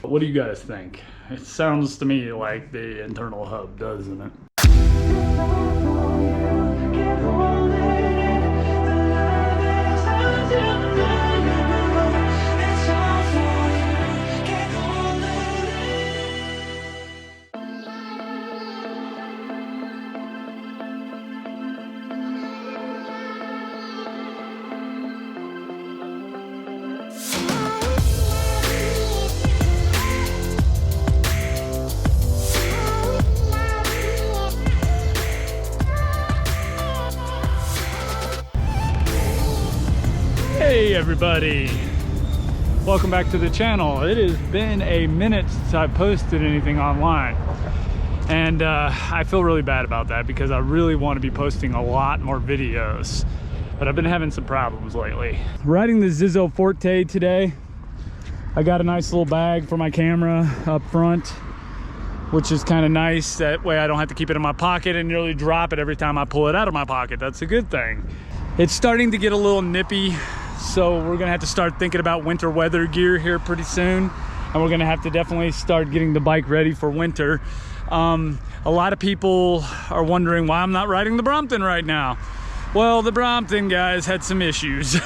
What do you guys think? It sounds to me like the internal hub, doesn't it? Hey everybody, welcome back to the channel. It has been a minute since I posted anything online, and I feel really bad about that because I really want to be posting a lot more videos, but I've been having some problems lately. Riding the Zizzo Forte today. I got a nice little bag for my camera up front, which is kind of nice. That way I don't have to keep it in my pocket and nearly drop it every time I pull it out of my pocket. That's a good thing. It's starting to get a little nippy, so we're gonna have to start thinking about winter weather gear here pretty soon, and we're gonna have to definitely start getting the bike ready for winter. A lot of people are wondering why I'm not riding the Brompton right now. Well, the Brompton, guys, had some issues.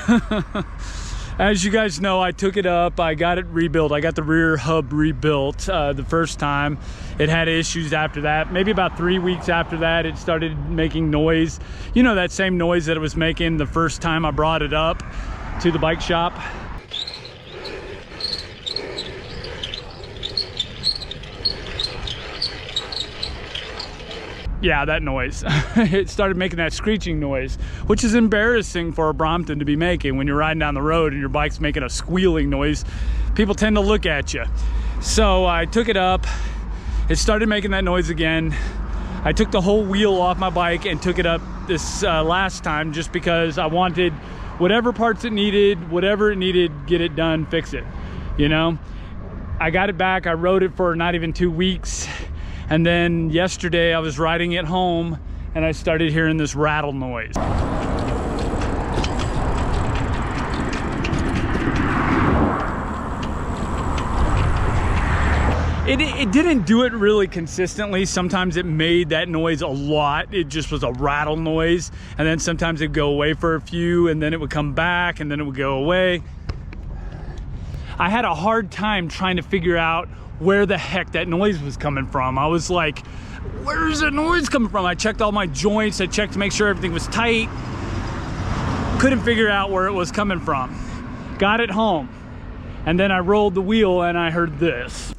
As you guys know, I took it up, I got it rebuilt. I got the rear hub rebuilt the first time. It had issues after that. Maybe about 3 weeks after that, it started making noise. You know, that same noise that it was making the first time I brought it up to the bike shop. Yeah, that noise. It started making that screeching noise, which is embarrassing for a Brompton to be making when you're riding down the road and your bike's making a squealing noise. People tend to look at you. So I took it up. It started making that noise again. I took the whole wheel off my bike and took it up this last time just because I wanted whatever parts it needed, whatever it needed, get it done, fix it, you know? I got it back. I rode it for not even 2 weeks. And then yesterday I was riding it home and I started hearing this rattle noise. It didn't do it really consistently. Sometimes it made that noise a lot. It just was a rattle noise. And then sometimes it'd go away for a few and then it would come back and then it would go away. I had a hard time trying to figure out where the heck that noise was coming from. I was like, where's the noise coming from? I checked all my joints. I checked to make sure everything was tight. Couldn't figure out where it was coming from. Got it home. And then I rolled the wheel and I heard this.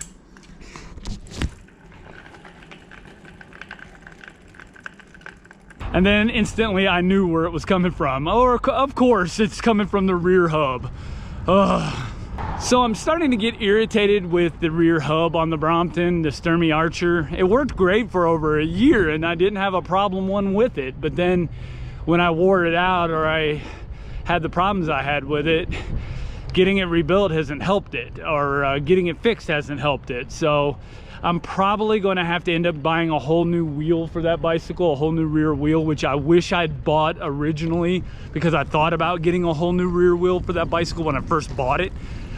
And then instantly I knew where it was coming from. Or of course, it's coming from the rear hub. Ugh. So I'm starting to get irritated with the rear hub on the Brompton, the Sturmey Archer. It worked great for over a year and I didn't have a problem with it. But then when I wore it out or I had the problems I had with it, getting it rebuilt hasn't helped it, or getting it fixed hasn't helped it. So I'm probably going to have to end up buying a whole new wheel for that bicycle, a whole new rear wheel, which I wish I'd bought originally because I thought about getting a whole new rear wheel for that bicycle when I first bought it.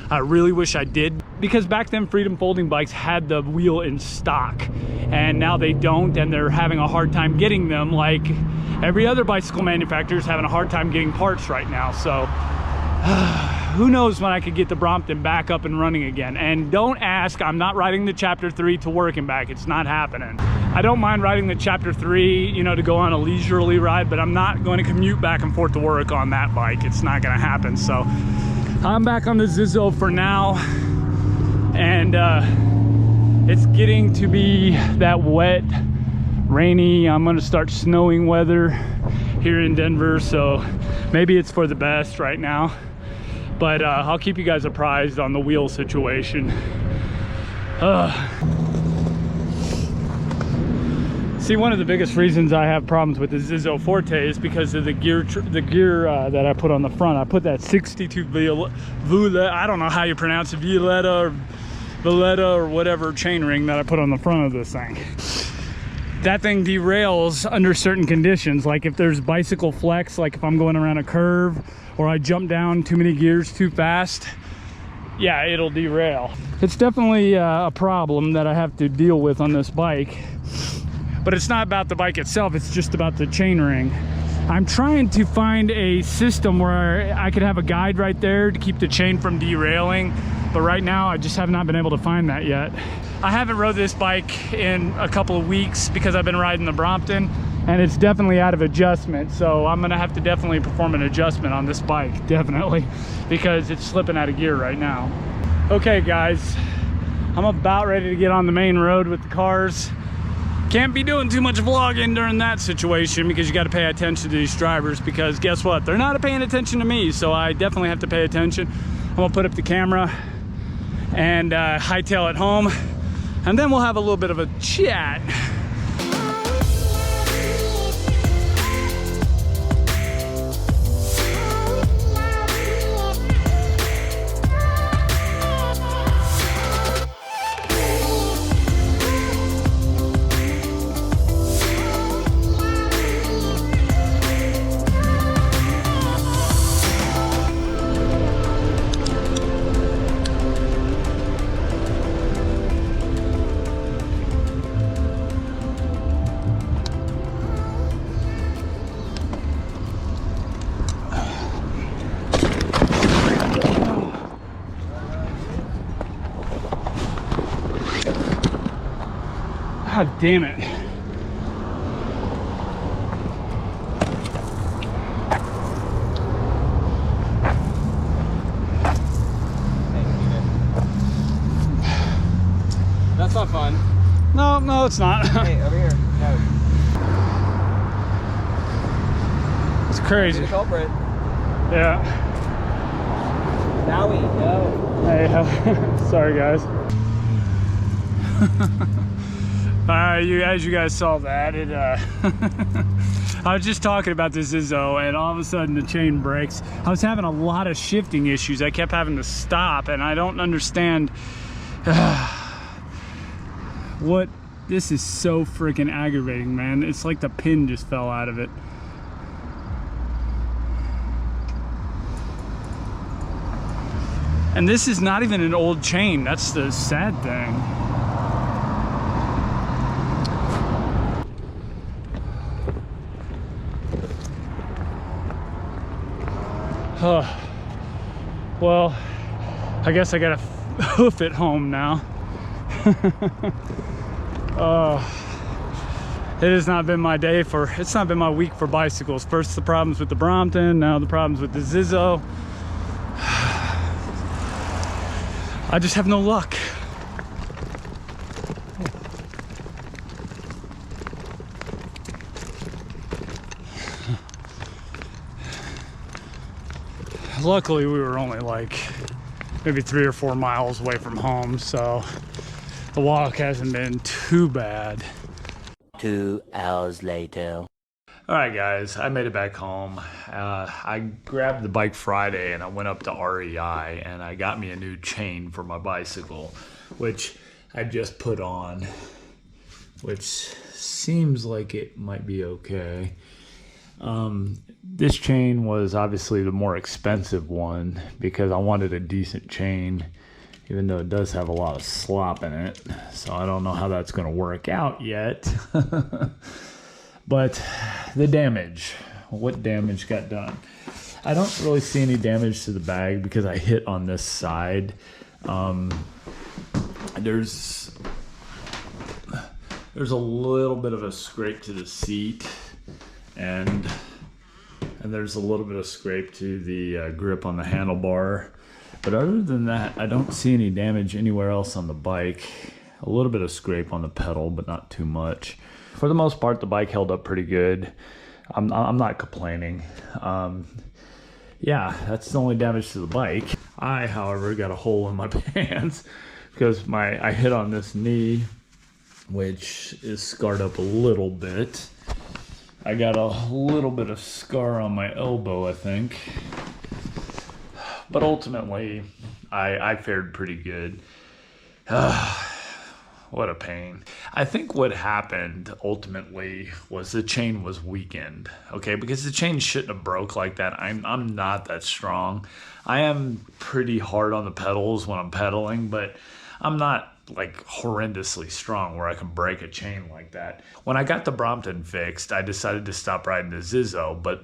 I really wish I did, because back then Freedom folding bikes had the wheel in stock and now they don't, and they're having a hard time getting them, like every other bicycle manufacturer is having a hard time getting parts right now. So who knows when I could get the Brompton back up and running again. And don't ask, I'm not riding the Chapter 3 to work and back. It's not happening. I don't mind riding the Chapter 3, you know, to go on a leisurely ride, but I'm not going to commute back and forth to work on that bike. It's not going to happen. So I'm back on the Zizzo for now, and it's getting to be that wet, rainy, I'm gonna start snowing weather here in Denver, so maybe it's for the best right now. But I'll keep you guys apprised on the wheel situation. See, one of the biggest reasons I have problems with the Zizzo Forte is because of the gear that I put on the front. I put that 62 Vula, I don't know how you pronounce it, Valletta or whatever chain ring that I put on the front of this thing. That thing derails under certain conditions, like if there's bicycle flex, like if I'm going around a curve or I jump down too many gears too fast, yeah, it'll derail. It's definitely a problem that I have to deal with on this bike, but it's not about the bike itself, it's just about the chain ring. I'm trying to find a system where I could have a guide right there to keep the chain from derailing, but right now I just have not been able to find that yet. I haven't rode this bike in a couple of weeks because I've been riding the Brompton, and it's definitely out of adjustment, so I'm gonna have to definitely perform an adjustment on this bike, definitely, because it's slipping out of gear right now. Okay guys, I'm about ready to get on the main road with the cars. Can't be doing too much vlogging during that situation because you got to pay attention to these drivers, because guess what, they're not paying attention to me, so I definitely have to pay attention. I'm gonna put up the camera and hightail it home, and then we'll have a little bit of a chat. God damn it. That's not fun. No, it's not. Hey, over here. No. It's crazy. The culprit. Yeah. Now we know. Hey, sorry guys. As you guys saw that, I was just talking about this Zizzo, and all of a sudden the chain breaks. I was having a lot of shifting issues. I kept having to stop, and I don't understand what this is. So freaking aggravating, man. It's like the pin just fell out of it. And this is not even an old chain. That's the sad thing. Well, I guess I gotta hoof it home now. It has not been my day for, it's not been my week for bicycles. First the problems with the Brompton, now the problems with the Zizzo. I just have no luck. Luckily, we were only like maybe 3 or 4 miles away from home, so the walk hasn't been too bad. 2 hours later. All right, guys, I made it back home. I grabbed the bike Friday and I went up to REI and I got me a new chain for my bicycle, which I just put on, which seems like it might be okay. This chain was obviously the more expensive one because I wanted a decent chain, even though it does have a lot of slop in it. So I don't know how that's going to work out yet. But the damage, what damage got done? I don't really see any damage to the bag because I hit on this side. There's a little bit of a scrape to the seat, and there's a little bit of scrape to the grip on the handlebar. But other than that, I don't see any damage anywhere else on the bike. A little bit of scrape on the pedal, but not too much. For the most part, the bike held up pretty good. I'm not complaining. Yeah, that's the only damage to the bike. I, however, got a hole in my pants because I hit on this knee, which is scarred up a little bit. I got a little bit of scar on my elbow, I think. But ultimately, I fared pretty good. What what a pain. I think what happened ultimately was the chain was weakened, okay? Because the chain shouldn't have broke like that. I'm not that strong. I am pretty hard on the pedals when I'm pedaling, but I'm not like horrendously strong where I can break a chain like that. When I got the Brompton fixed, I decided to stop riding the Zizzo, but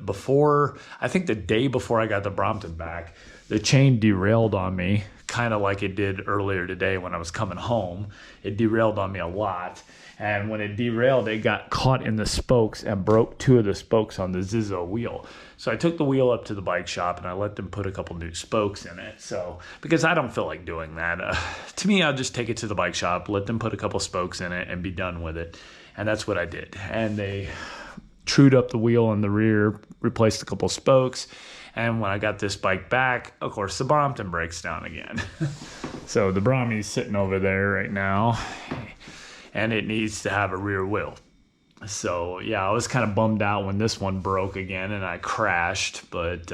I think the day before I got the Brompton back, the chain derailed on me, kind of like it did earlier today when I was coming home. It derailed on me a lot. And when it derailed, it got caught in the spokes and broke 2 of the spokes on the Zizzo wheel. So I took the wheel up to the bike shop and I let them put a couple new spokes in it. So, because I don't feel like doing that. To me, I'll just take it to the bike shop, let them put a couple spokes in it and be done with it. And that's what I did. And they trued up the wheel in the rear, replaced a couple spokes. And when I got this bike back, of course, the Brompton breaks down again. So the brommie's sitting over there right now, and it needs to have a rear wheel. So yeah, I was kind of bummed out when this one broke again and I crashed, but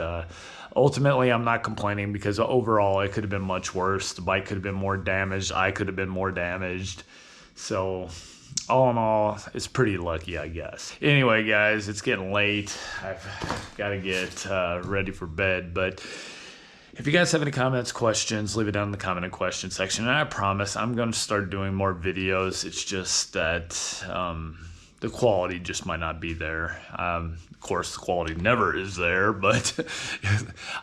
ultimately I'm not complaining because overall it could have been much worse. The bike could have been more damaged. I could have been more damaged. So all in all, it's pretty lucky, I guess. Anyway, guys, it's getting late. I've got to get ready for bed. But if you guys have any comments, questions, leave it down in the comment and question section. And I promise I'm going to start doing more videos. It's just that the quality just might not be there. Of course, the quality never is there, but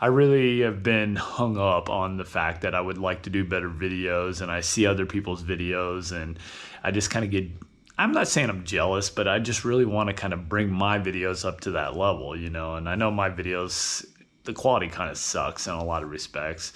I really have been hung up on the fact that I would like to do better videos, and I see other people's videos, and I just kind of get, I'm not saying I'm jealous, but I just really want to kind of bring my videos up to that level, you know, and I know my videos, the quality kind of sucks in a lot of respects.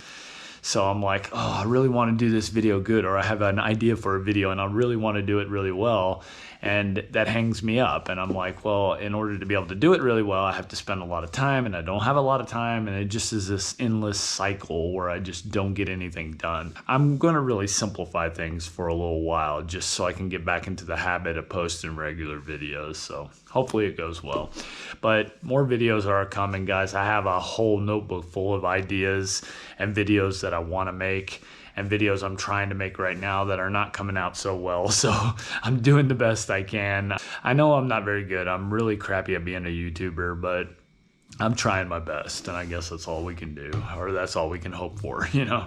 So I'm like, oh, I really want to do this video good, or I have an idea for a video and I really want to do it really well. And that hangs me up. And I'm like, well, in order to be able to do it really well, I have to spend a lot of time, and I don't have a lot of time. And it just is this endless cycle where I just don't get anything done. I'm going to really simplify things for a little while just so I can get back into the habit of posting regular videos. So hopefully it goes well. But more videos are coming, guys. I have a whole notebook full of ideas and videos that I want to make, and videos I'm trying to make right now that are not coming out so well. So I'm doing the best I can. I know I'm not very good. I'm really crappy at being a YouTuber, but I'm trying my best, and I guess that's all we can do, or that's all we can hope for, you know.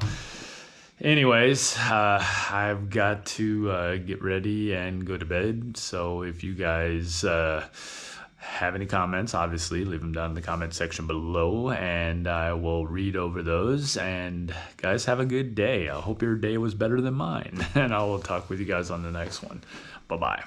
Anyways, I've got to get ready and go to bed. So if you guys have any comments, obviously leave them down in the comment section below, and I will read over those. And guys, have a good day. I hope your day was better than mine, and I will talk with you guys on the next one. Bye-bye.